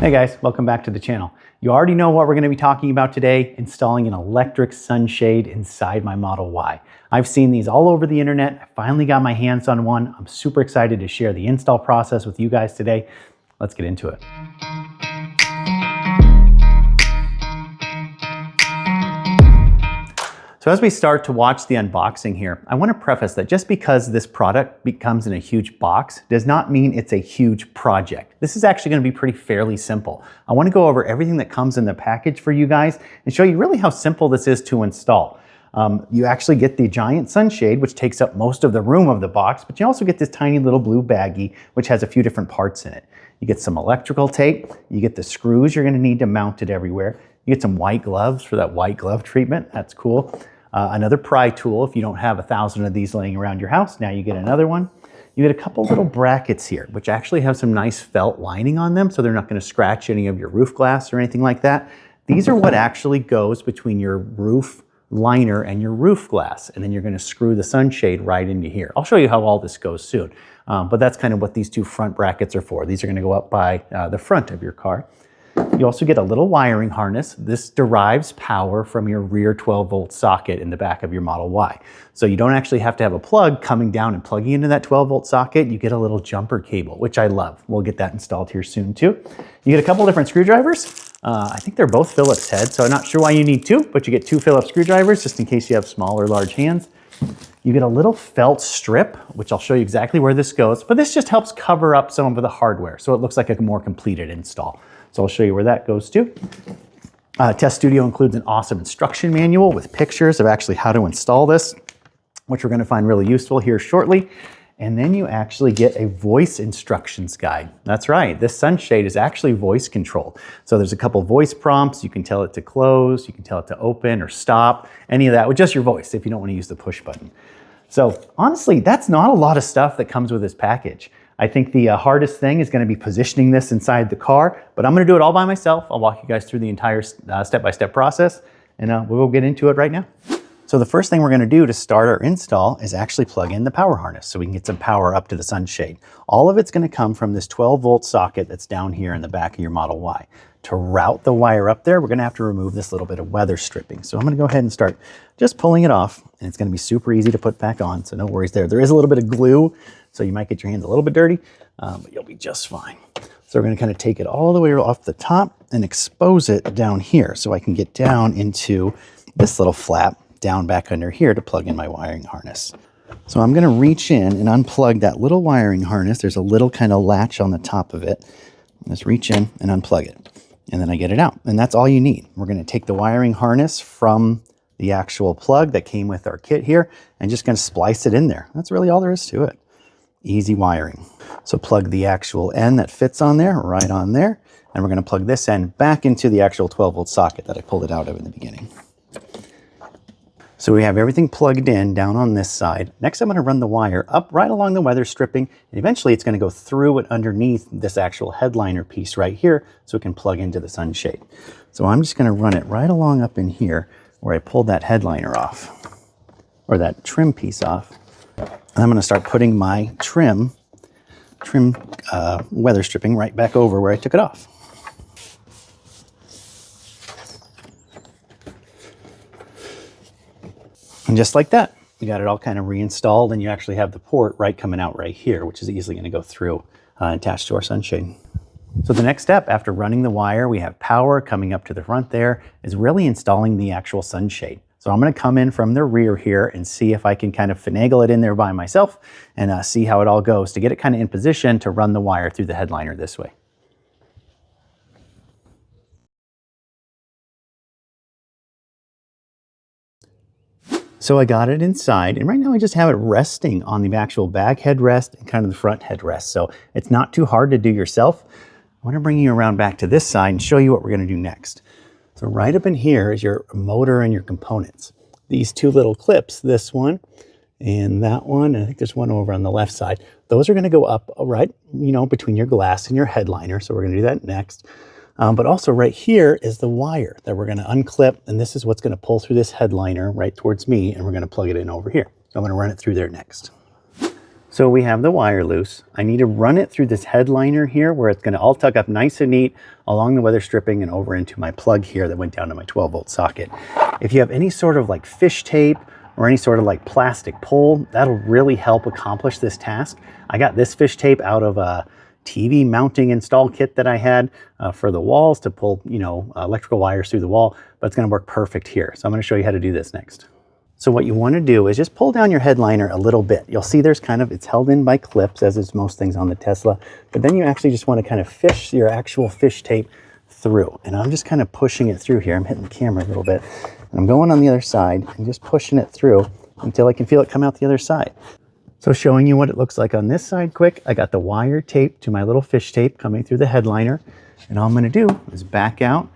Hey guys, welcome back to the channel. You already know what we're going to be talking about today, installing an electric sunshade inside my Model Y. I've seen these all over the internet. I finally got my hands on one. I'm super excited to share the install process with you guys today. Let's get into it. So as we start to watch the unboxing here, I want to preface that just because this product comes in a huge box does not mean it's a huge project. This is actually going to be pretty fairly simple. I want to go over everything that comes in the package for you guys and show you really how simple this is to install. You actually get the giant sunshade, which takes up most of the room of the box, but you also get this tiny little blue baggie, which has a few different parts in it. You get some electrical tape, you get the screws you're going to need to mount it everywhere. You get some white gloves for that white glove treatment. That's cool. Another pry tool if you don't have 1,000 of these laying around your house. Now you get another one. You get a couple little brackets here, which actually have some nice felt lining on them, so they're not going to scratch any of your roof glass or anything like that. These are what actually goes between your roof liner and your roof glass, and then you're going to screw the sunshade right into here. I'll show you how all this goes soon, but that's kind of what these two front brackets are for. These are going to go up by the front of your car. You also get a little wiring harness. This derives power from your rear 12-volt socket in the back of your Model Y. So you don't actually have to have a plug coming down and plugging into that 12-volt socket. You get a little jumper cable, which I love. We'll get that installed here soon too. You get a couple different screwdrivers. I think they're both Phillips head, so I'm not sure why you need two, but you get two Phillips screwdrivers just in case you have small or large hands. You get a little felt strip, which I'll show you exactly where this goes, but this just helps cover up some of the hardware, so it looks like a more completed install. So I'll show you where that goes to. Test Studio includes an awesome instruction manual with pictures of actually how to install this, which we're going to find really useful here shortly. And then you actually get a voice instructions guide. That's right, this sunshade is actually voice controlled. So there's a couple voice prompts. You can tell it to close, you can tell it to open or stop, any of that with just your voice if you don't want to use the push button. So honestly, that's not a lot of stuff that comes with this package. I think the hardest thing is going to be positioning this inside the car, but I'm going to do it all by myself. I'll walk you guys through the entire step-by-step process, and we'll get into it right now. So the first thing we're going to do to start our install is actually plug in the power harness so we can get some power up to the sunshade. All of it's going to come from this 12-volt socket that's down here in the back of your Model Y. To route the wire up there, we're going to have to remove this little bit of weather stripping. So I'm going to go ahead and start just pulling it off, and it's going to be super easy to put back on, so no worries there. There is a little bit of glue, so you might get your hands a little bit dirty, but you'll be just fine. So we're going to kind of take it all the way off the top and expose it down here so I can get down into this little flap down back under here to plug in my wiring harness. So I'm going to reach in and unplug that little wiring harness. There's a little kind of latch on the top of it. Just reach in and unplug it. And then I get it out. And that's all you need. We're going to take the wiring harness from the actual plug that came with our kit here and just going to splice it in there. That's really all there is to it. Easy wiring. So plug the actual end that fits on there right on there. And we're going to plug this end back into the actual 12-volt socket that I pulled it out of in the beginning. So we have everything plugged in down on this side. Next, I'm going to run the wire up right along the weather stripping, and eventually it's going to go through and underneath this actual headliner piece right here so it can plug into the sunshade. So I'm just going to run it right along up in here where I pulled that headliner off, or that trim piece off. And I'm going to start putting my trim weather stripping right back over where I took it off. And just like that, you got it all kind of reinstalled, and you actually have the port right coming out right here, which is easily going to go through attached to our sunshade. So the next step after running the wire, we have power coming up to the front there, is really installing the actual sunshade. So I'm going to come in from the rear here and see if I can kind of finagle it in there by myself and see how it all goes to get it kind of in position to run the wire through the headliner this way. So I got it inside, and right now I just have it resting on the actual back headrest and kind of the front headrest. So it's not too hard to do yourself. I want to bring you around back to this side and show you what we're going to do next. So right up in here is your motor and your components. These two little clips, this one and that one, and I think there's one over on the left side. Those are going to go up right, between your glass and your headliner. So we're going to do that next. But also right here is the wire that we're going to unclip, and this is what's going to pull through this headliner right towards me, and we're going to plug it in over here. So I'm going to run it through there next. So we have the wire loose. I need to run it through this headliner here where it's going to all tuck up nice and neat along the weather stripping and over into my plug here that went down to my 12-volt socket. If you have any sort of like fish tape or any sort of like plastic pole, that'll really help accomplish this task. I got this fish tape out of a TV mounting install kit that I had for the walls to pull, electrical wires through the wall, but it's going to work perfect here. So I'm going to show you how to do this next. So what you want to do is just pull down your headliner a little bit. You'll see there's it's held in by clips, as is most things on the Tesla, but then you actually just want to kind of fish your actual fish tape through. And I'm just kind of pushing it through here. I'm hitting the camera a little bit. And I'm going on the other side and just pushing it through until I can feel it come out the other side. So showing you what it looks like on this side quick, I got the wire taped to my little fish tape coming through the headliner. And all I'm going to do is back out,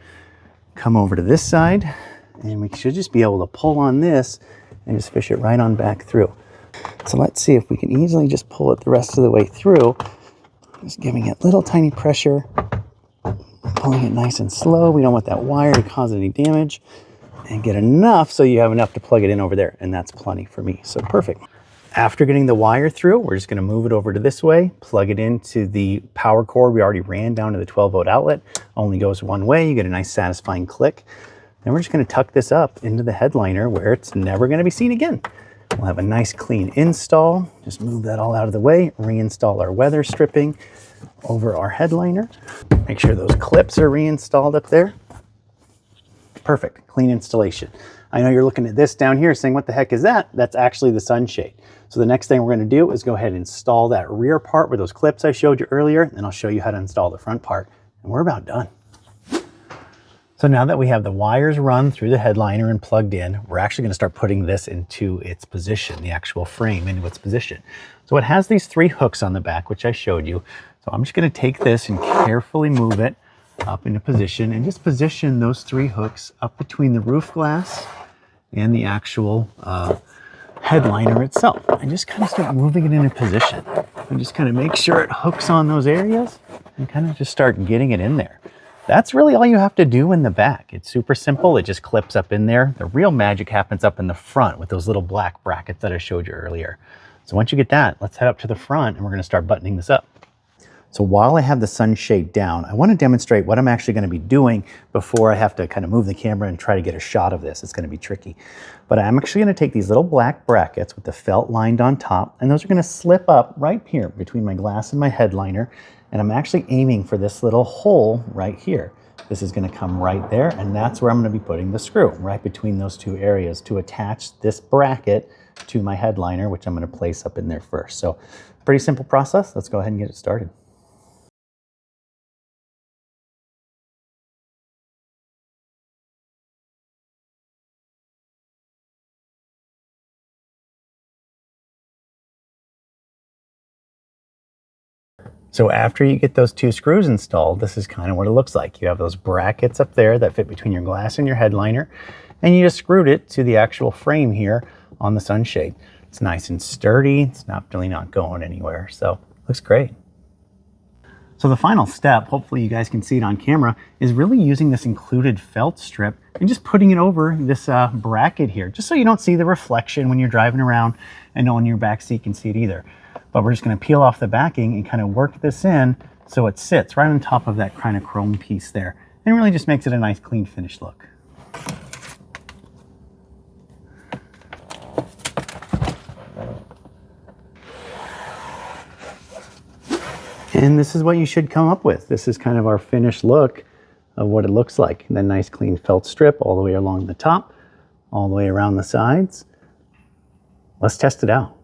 come over to this side, and we should just be able to pull on this and just fish it right on back through. So let's see if we can easily just pull it the rest of the way through. Just giving it little tiny pressure, pulling it nice and slow. We don't want that wire to cause any damage, and get enough so you have enough to plug it in over there, and that's plenty for me, so perfect. After getting the wire through, we're just going to move it over to this way, plug it into the power cord we already ran down to the 12-volt outlet. Only goes one way. You get a nice satisfying click. Then we're just going to tuck this up into the headliner where it's never going to be seen again. We'll have a nice clean install. Just move that all out of the way, reinstall our weather stripping over our headliner. Make sure those clips are reinstalled up there. Perfect, clean installation. I know you're looking at this down here saying, what the heck is that? That's actually the sunshade. So the next thing we're going to do is go ahead and install that rear part with those clips I showed you earlier, and I'll show you how to install the front part, and we're about done. So now that we have the wires run through the headliner and plugged in, we're actually going to start putting this into its position, the actual frame into its position. So it has these 3 hooks on the back, which I showed you. So I'm just going to take this and carefully move it up into position and just position those 3 hooks up between the roof glass and the actual headliner itself. And just kind of start moving it into position and just kind of make sure it hooks on those areas and kind of just start getting it in there. That's really all you have to do in the back. It's super simple. It just clips up in there. The real magic happens up in the front with those little black brackets that I showed you earlier. So once you get that, let's head up to the front and we're going to start buttoning this up. So while I have the sunshade down, I want to demonstrate what I'm actually going to be doing before I have to kind of move the camera and try to get a shot of this. It's going to be tricky. But I'm actually going to take these little black brackets with the felt lined on top, and those are going to slip up right here between my glass and my headliner. And I'm actually aiming for this little hole right here. This is going to come right there, and that's where I'm going to be putting the screw, right between those 2 areas to attach this bracket to my headliner, which I'm going to place up in there first. So pretty simple process. Let's go ahead and get it started. So after you get those 2 screws installed, this is kind of what it looks like. You have those brackets up there that fit between your glass and your headliner, and you just screwed it to the actual frame here on the sunshade. It's nice and sturdy. It's really not going anywhere. So looks great. So the final step, hopefully you guys can see it on camera, is really using this included felt strip and just putting it over this bracket here, just so you don't see the reflection when you're driving around, and no one in your back seat can see it either. But we're just going to peel off the backing and kind of work this in so it sits right on top of that kind of chrome piece there. And it really just makes it a nice clean finished look. And this is what you should come up with. This is kind of our finished look of what it looks like. And then nice clean felt strip all the way along the top, all the way around the sides. Let's test it out.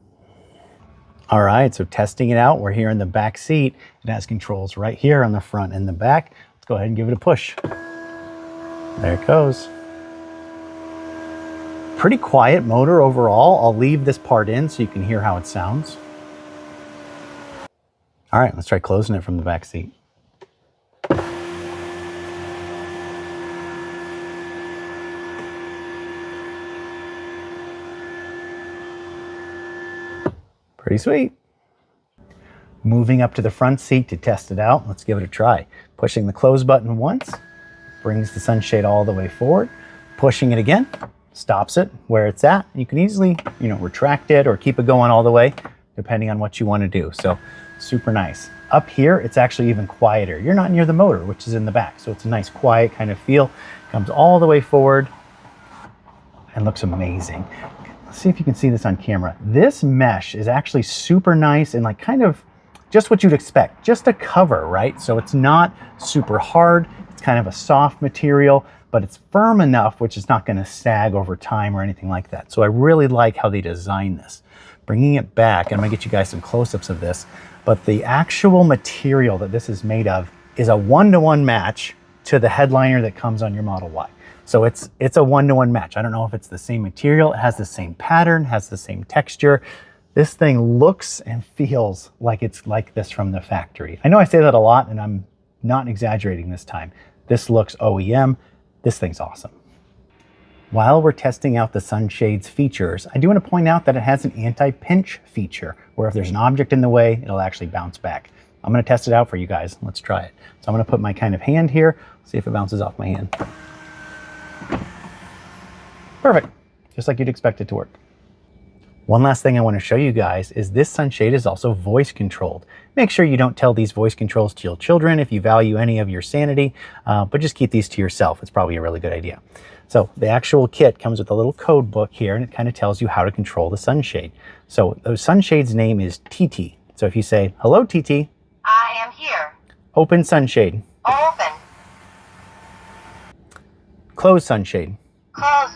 All right, so testing it out, we're here in the back seat. It has controls right here on the front and the back. Let's go ahead and give it a push. There it goes. Pretty quiet motor overall. I'll leave this part in so you can hear how it sounds. All right, let's try closing it from the back seat. Pretty sweet. Moving up to the front seat to test it out. Let's give it a try. Pushing the close button once brings the sunshade all the way forward. Pushing it again stops it where it's at. You can easily, retract it or keep it going all the way. depending on what you want to do. So super nice. Up here, it's actually even quieter. You're not near the motor, which is in the back. So it's a nice quiet kind of feel. Comes all the way forward and looks amazing. Let's see if you can see this on camera. This mesh is actually super nice and like kind of just what you'd expect, just a cover, right? So it's not super hard. It's kind of a soft material, but it's firm enough, which is not going to sag over time or anything like that. So I really like how they designed this. Bringing it back, and I'm gonna get you guys some close-ups of this, but the actual material that this is made of is a one-to-one match to the headliner that comes on your Model Y. So it's a one-to-one match. I don't know if it's the same material, it has the same pattern, has the same texture. This thing looks and feels like it's like this from the factory. I know I say that a lot, and I'm not exaggerating this time. This looks OEM. This thing's awesome. While we're testing out the Sunshade's features, I do want to point out that it has an anti-pinch feature, where if there's an object in the way, it'll actually bounce back. I'm going to test it out for you guys. Let's try it. So I'm going to put my kind of hand here, see if it bounces off my hand. Perfect, just like you'd expect it to work. One last thing I want to show you guys is this Sunshade is also voice controlled. Make sure you don't tell these voice controls to your children if you value any of your sanity, but just keep these to yourself. It's probably a really good idea. So the actual kit comes with a little code book here, and it kind of tells you how to control the Sunshade. So the Sunshade's name is TT. So if you say, hello TT. I am here. Open Sunshade. Open. Close Sunshade. Close.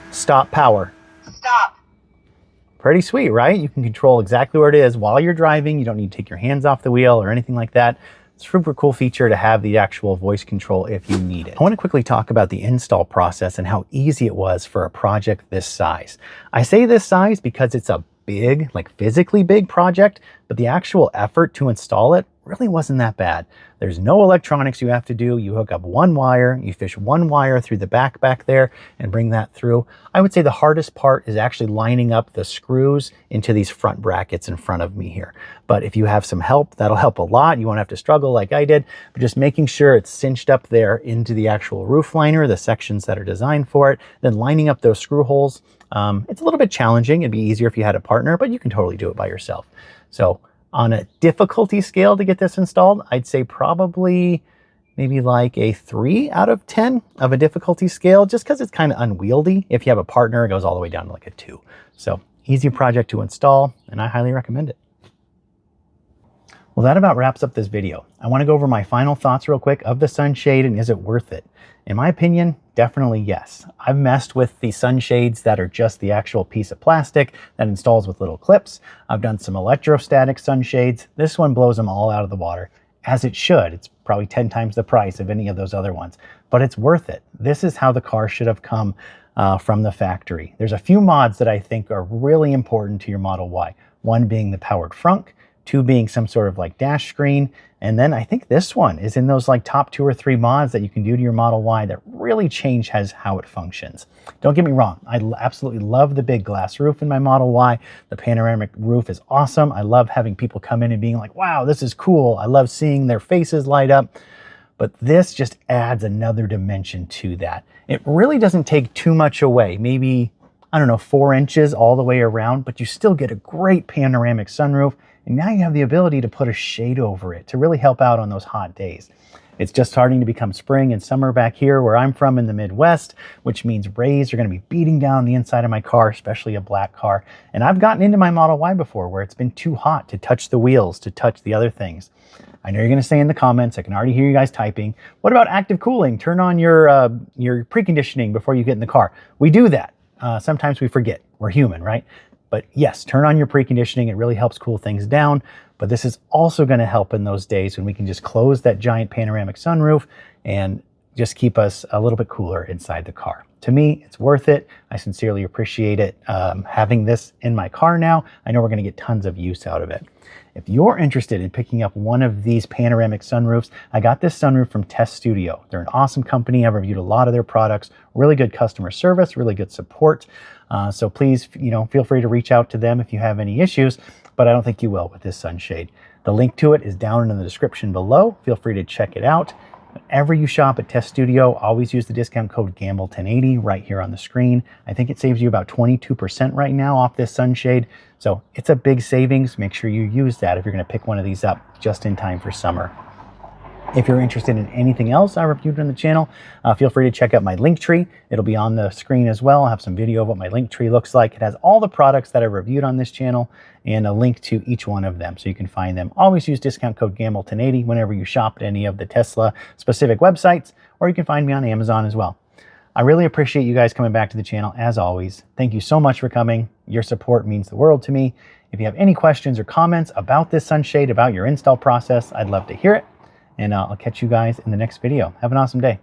Stop power. Stop. Pretty sweet, right? You can control exactly where it is while you're driving. You don't need to take your hands off the wheel or anything like that. It's a super cool feature to have the actual voice control if you need it. I want to quickly talk about the install process and how easy it was for a project this size. I say this size because it's a big, like physically big project, but the actual effort to install it really wasn't that bad. There's no electronics you have to do. You hook up one wire, you fish one wire through the back there and bring that through. I would say the hardest part is actually lining up the screws into these front brackets in front of me here. But if you have some help, that'll help a lot. You won't have to struggle like I did, but just making sure it's cinched up there into the actual roof liner, the sections that are designed for it, then lining up those screw holes. It's a little bit challenging. It'd be easier if you had a partner, but you can totally do it by yourself. So on a difficulty scale to get this installed, I'd say probably maybe like a 3 out of 10 of a difficulty scale, just because it's kind of unwieldy. If you have a partner, it goes all the way down to like a 2. So easy project to install, and I highly recommend it. Well, that about wraps up this video. I want to go over my final thoughts real quick of the Sunshade and is it worth it? In my opinion, definitely yes. I've messed with the Sunshades that are just the actual piece of plastic that installs with little clips. I've done some electrostatic Sunshades. This one blows them all out of the water, as it should. It's probably 10 times the price of any of those other ones, but it's worth it. This is how the car should have come from the factory. There's a few mods that I think are really important to your Model Y. One being the powered frunk, 2 being some sort of like dash screen. And then I think this one is in those like top 2 or 3 mods that you can do to your Model Y that really change how it functions. Don't get me wrong. I absolutely love the big glass roof in my Model Y. The panoramic roof is awesome. I love having people come in and being like, wow, this is cool. I love seeing their faces light up. But this just adds another dimension to that. It really doesn't take too much away. Maybe, I don't know, 4 inches all the way around, but you still get a great panoramic sunroof. And now you have the ability to put a shade over it to really help out on those hot days. It's just starting to become spring and summer back here where I'm from in the Midwest, which means rays are going to be beating down the inside of my car, especially a black car. And I've gotten into my Model Y before where it's been too hot to touch the wheels, to touch the other things. I know you're going to say in the comments, I can already hear you guys typing, what about active cooling? Turn on your preconditioning before you get in the car. We do that. Sometimes we forget. We're human, right? But yes, turn on your preconditioning. It really helps cool things down. But this is also going to help in those days when we can just close that giant panoramic sunroof and just keep us a little bit cooler inside the car. To me, it's worth it. I sincerely appreciate it. Having this in my car now, I know we're going to get tons of use out of it. If you're interested in picking up one of these panoramic sunroofs, I got this sunroof from Test Studio. They're an awesome company. I've reviewed a lot of their products. Really good customer service, really good support. So please, feel free to reach out to them if you have any issues, but I don't think you will with this Sunshade. The link to it is down in the description below. Feel free to check it out. Whenever you shop at Test Studio, always use the discount code GAMBLE1080 right here on the screen. I think it saves you about 22% right now off this sunshade. So it's a big savings. Make sure you use that if you're going to pick one of these up just in time for summer. If you're interested in anything else I reviewed on the channel, feel free to check out my link tree. It'll be on the screen as well. I'll have some video of what my link tree looks like. It has all the products that I reviewed on this channel and a link to each one of them so you can find them. Always use discount code GAMBLE1080 whenever you shop at any of the Tesla specific websites, or you can find me on Amazon as well. I really appreciate you guys coming back to the channel as always. Thank you so much for coming. Your support means the world to me. If you have any questions or comments about this sunshade, about your install process, I'd love to hear it. And I'll catch you guys in the next video. Have an awesome day.